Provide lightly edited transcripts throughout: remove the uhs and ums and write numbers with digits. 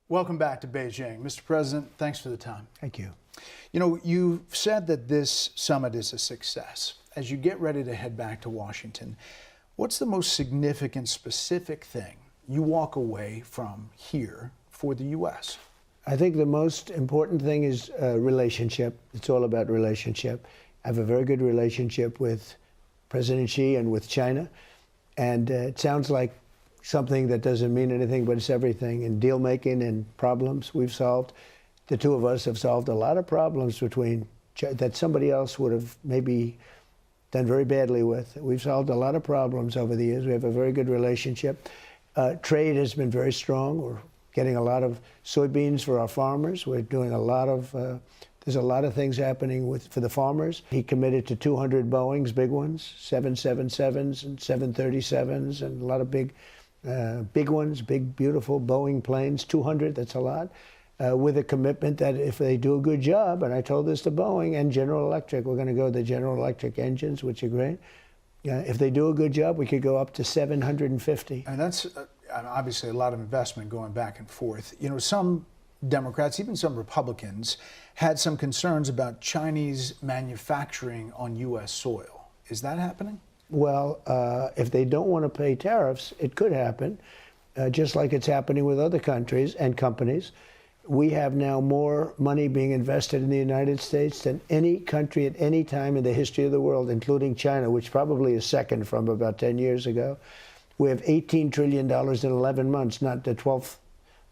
Welcome back to Beijing. Mr. President, thanks for the time. Thank you. You know, you said that this summit is a success. As you get ready to head back to Washington, what's the most significant, specific thing you walk away from here for the U.S.? I think the most important thing is relationship. It's all about relationship. I have a very good relationship with President Xi and with China. And it sounds like something that doesn't mean anything, but it's everything. In deal making and problems we've solved, the two of us have solved a lot of problems that somebody else would have maybe done very badly with. We've solved a lot of problems over the years. We have a very good relationship. Trade has been very strong. We're getting a lot of soybeans for our farmers. We're doing a lot of, there's a lot of things happening for the farmers. He committed to 200 Boeings, big ones, 777s and 737s, and a lot of big ones, big, beautiful Boeing planes, 200, that's a lot, with a commitment that if they do a good job, and I told this to Boeing and General Electric, we're going to go to the General Electric engines, which are great. If they do a good job, we could go up to 750. And that's obviously a lot of investment going back and forth. You know, some Democrats, even some Republicans, had some concerns about Chinese manufacturing on U.S. soil. Is that happening? Well, if they don't want to pay tariffs, it could happen, just like it's happening with other countries and companies. We have now more money being invested in the United States than any country at any time in the history of the world, including China, which probably is second from about 10 years ago. We have $18 trillion in 11 months, not the 12th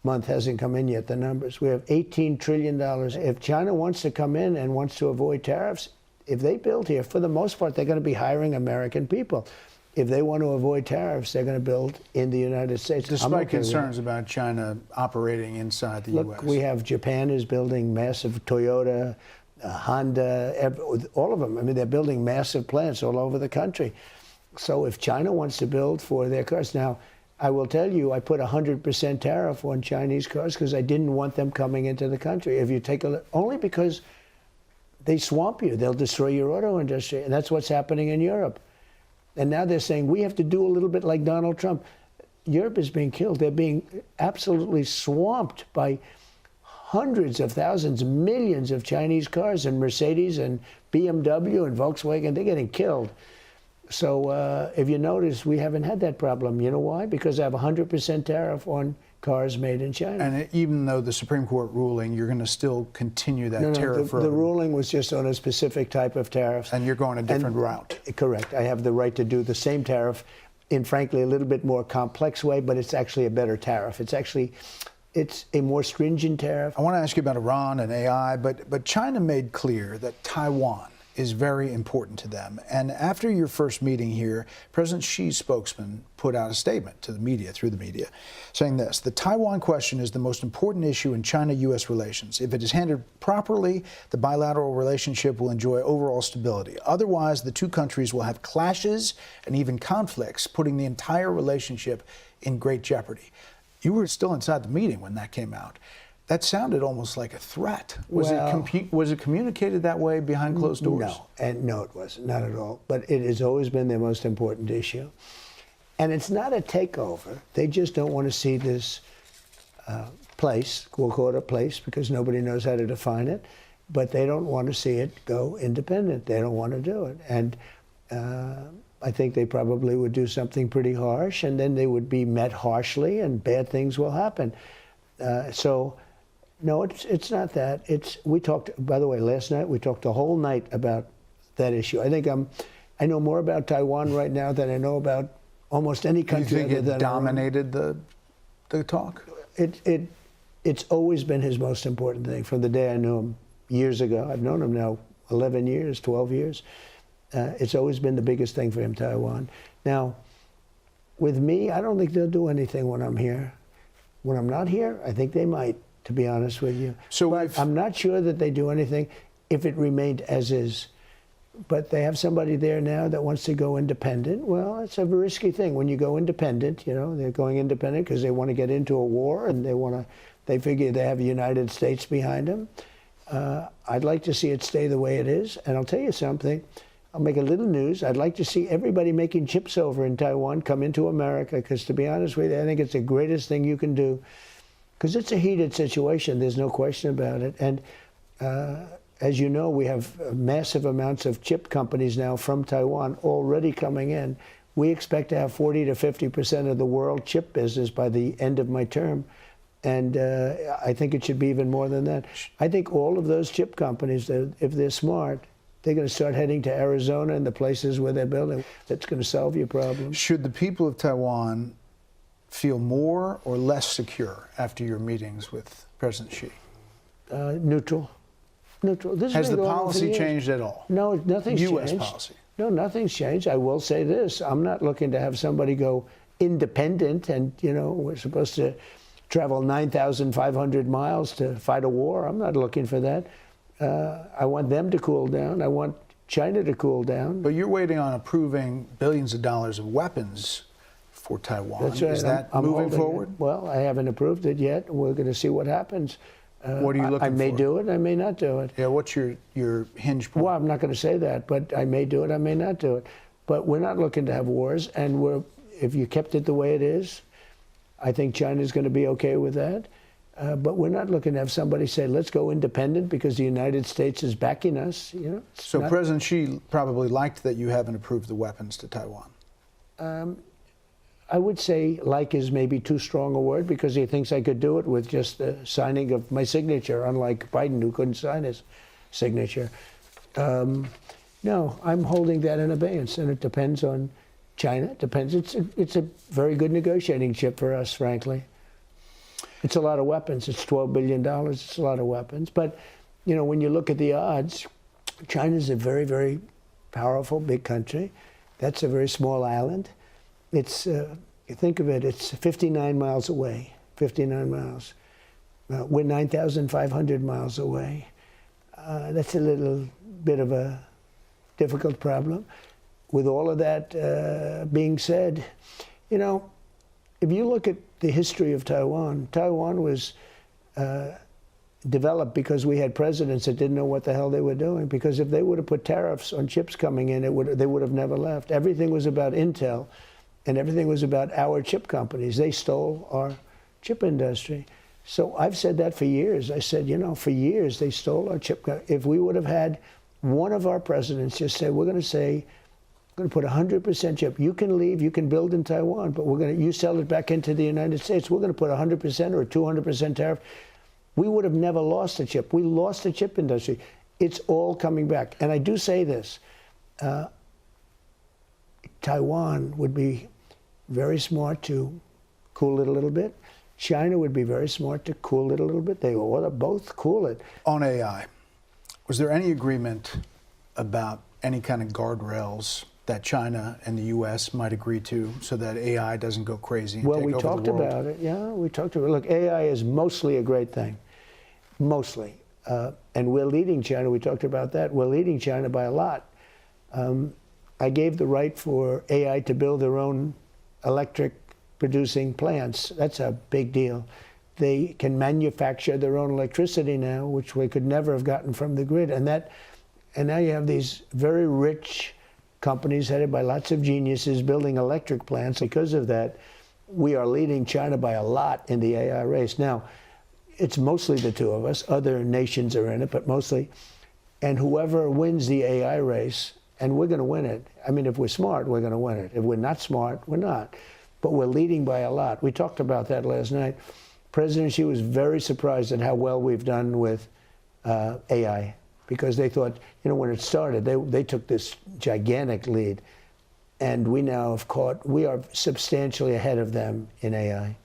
month hasn't come in yet, the numbers. We have $18 trillion. If China wants to come in and wants to avoid tariffs, if they build here, for the most part, they're going to be hiring American people. If they want to avoid tariffs, they're going to build in the United States. Despite concerns about China operating inside the U.S. Look, we have Japan is building massive, Toyota, Honda, all of them. I mean, they're building massive plants all over the country. So if China wants to build for their cars, now, I will tell you, I put 100% tariff on Chinese cars because I didn't want them coming into the country. If you take a look, only because they swamp you, they'll destroy your auto industry, and that's what's happening in Europe. And now they're saying we have to do a little bit like Donald Trump. Europe is being killed. They're being absolutely swamped by hundreds of thousands, millions of Chinese cars, and Mercedes and BMW and Volkswagen, they're getting killed. So if you notice, we haven't had that problem. You know why? Because I have 100% tariff on cars made in China. And even though the Supreme Court ruling, you're going to still continue that tariff? The ruling was just on a specific type of tariffs. And you're going a different route? Correct. I have the right to do the same tariff in, frankly, a little bit more complex way, but it's actually a better tariff. It's a more stringent tariff. I want to ask you about Iran and AI, but China made clear that Taiwan is very important to them. And after your first meeting here, President Xi's spokesman put out a statement to the media, through the media, saying this: the Taiwan question is the most important issue in China-U.S. relations. If it is handled properly, the bilateral relationship will enjoy overall stability. Otherwise, the two countries will have clashes and even conflicts, putting the entire relationship in great jeopardy. You were still inside the meeting when that came out. That sounded almost like a threat. Was it communicated that way behind closed doors? No, it wasn't, not at all. But it has always been their most important issue. And it's not a takeover. They just don't want to see this place, we'll call it a place because nobody knows how to define it, but they don't want to see it go independent. They don't want to do it. And I think they probably would do something pretty harsh, and then they would be met harshly, and bad things will happen. No, it's not that. We talked, by the way, last night, we talked the whole night about that issue. I think I know more about Taiwan right now than I know about almost any country. You think it dominated the talk? It's always been his most important thing from the day I knew him years ago. I've known him now 11 years, 12 years. It's always been the biggest thing for him, Taiwan. Now, with me, I don't think they'll do anything when I'm here. When I'm not here, I think they might, to be honest with you. But I'm not sure that they do anything if it remained as is. But they have somebody there now that wants to go independent. Well, it's a risky thing when you go independent. You know, they're going independent because they want to get into a war, and they figure they have the United States behind them. I'd like to see it stay the way it is. And I'll tell you something. I'll make a little news. I'd like to see everybody making chips over in Taiwan come into America, because to be honest with you, I think it's the greatest thing you can do. because it's a heated situation. There's no question about it. And as you know, we have massive amounts of chip companies now from Taiwan already coming in. We expect to have 40 to 50% of the world chip business by the end of my term. And I think it should be even more than that. I think all of those chip companies, if they're smart, they're going to start heading to Arizona and the places where they're building. That's going to solve your problem. Should the people of Taiwan feel more or less secure after your meetings with President Xi? Neutral. Neutral. This Has has the been going on for policy years. changed at all? No, nothing's U.S. changed. policy. No, nothing's changed. I will say this. I'm not looking to have somebody go independent and, we're supposed to travel 9,500 miles to fight a war. I'm not looking for that. I want them to cool down. I want China to cool down. But you're waiting on approving billions of dollars of weapons for Taiwan. That's right. Is that I'm moving holding forward? it. Well, I haven't approved it yet. We're going to see what happens. What are you looking I may for? do it. I may not do it. Yeah, what's your hinge point? Well, I'm not going to say that, but I may do it. I may not do it. But we're not looking to have wars. And if you kept it the way it is, I think China's going to be okay with that. But we're not looking to have somebody say, let's go independent because the United States is backing us. So President Xi probably liked that you haven't approved the weapons to Taiwan. I would say like is maybe too strong a word because he thinks I could do it with just the signing of my signature, unlike Biden who couldn't sign his signature. No, I'm holding that in abeyance, and it depends on China. It depends. It's a very good negotiating chip for us, frankly. It's a lot of weapons. It's $12 billion. It's a lot of weapons. But, when you look at the odds, China's a very, very powerful, big country. That's a very small island. It's, you think of it, it's 59 miles away, 59 miles. We're 9,500 miles away. That's a little bit of a difficult problem. With all of that being said, if you look at the history of Taiwan, Taiwan was developed because we had presidents that didn't know what the hell they were doing. Because if they would have put tariffs on chips coming in, they would have never left. Everything was about Intel, and everything was about our chip companies. They stole our chip industry. So I've said that for years. I said, for years they stole our chip. If we would have had one of our presidents just say, we're going to put 100% chip. You can leave, you can build in Taiwan, but you sell it back into the United States. We're going to put 100% or 200% tariff. We would have never lost a chip. We lost the chip industry. It's all coming back. And I do say this, Taiwan would be very smart to cool it a little bit. China would be very smart to cool it a little bit. They ought to both cool it. On AI, was there any agreement about any kind of guardrails that China and the U.S. might agree to so that AI doesn't go crazy and Well, take we over talked the world? about it. Yeah, we talked about it. Look, AI is mostly a great thing, mostly. And we're leading China. We talked about that. We're leading China by a lot. I gave the right for AI to build their own electric producing plants. That's a big deal. They can manufacture their own electricity now, which we could never have gotten from the grid. And now you have these very rich companies headed by lots of geniuses building electric plants. Because of that, we are leading China by a lot in the AI race. Now, it's mostly the two of us. Other nations are in it, but mostly. And whoever wins the AI race, and we're going to win it. I mean, if we're smart, we're going to win it. If we're not smart, we're not. But we're leading by a lot. We talked about that last night. President Xi was very surprised at how well we've done with AI, because they thought, when it started, they took this gigantic lead. And we now we are substantially ahead of them in AI.